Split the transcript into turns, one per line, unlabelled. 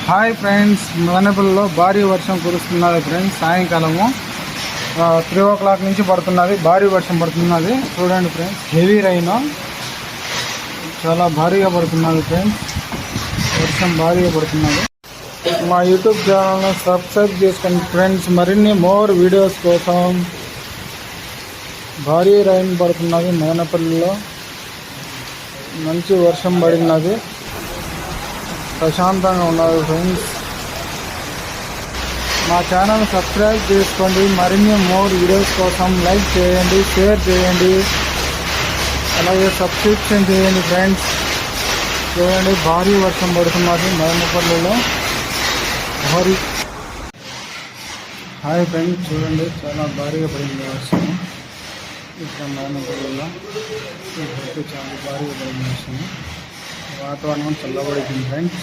Hi friends, మదనపల్లిలో భారీ వర్షం కురుస్తున్నది ఫ్రెండ్స్. సాయంకాలము 3 o'clock నుంచి పడుతున్నది. భారీ వర్షం పడుతున్నది. చూడండి ఫ్రెండ్స్, హెవీ రైన్ చాలా భారీగా పడుతున్నది ఫ్రెండ్స్. వర్షం భారీగా పడుతున్నది. మా యూట్యూబ్ ఛానల్ని సబ్స్క్రైబ్ చేసుకోండి ఫ్రెండ్స్. మరిన్ని మోర్ వీడియోస్ కోసం. భారీ రైన్ పడుతున్నది. మదనపల్లిలో మంచి వర్షం పడినది. ప్రశాంతంగా ఉన్నది ఫ్రెండ్స్. మా ఛానల్ సబ్స్క్రైబ్ చేసుకోండి. మరిన్ని మోర్ వీడియోస్ కోసం లైక్ చేయండి, షేర్ చేయండి, అలాగే సబ్స్క్రిప్షన్ చేయండి ఫ్రెండ్స్. చూడండి, భారీ వర్షం పడుతున్నది మదనపల్లిలో. హాయ్ ఫ్రెండ్స్, చూడండి చాలా భారీగా పడింది వర్షం ఇక్కడ మదనపల్లిలో. చాలా భారీగా పడింది వర్షం. వాతావరణం చల్లబడింది ఫ్రెండ్స్.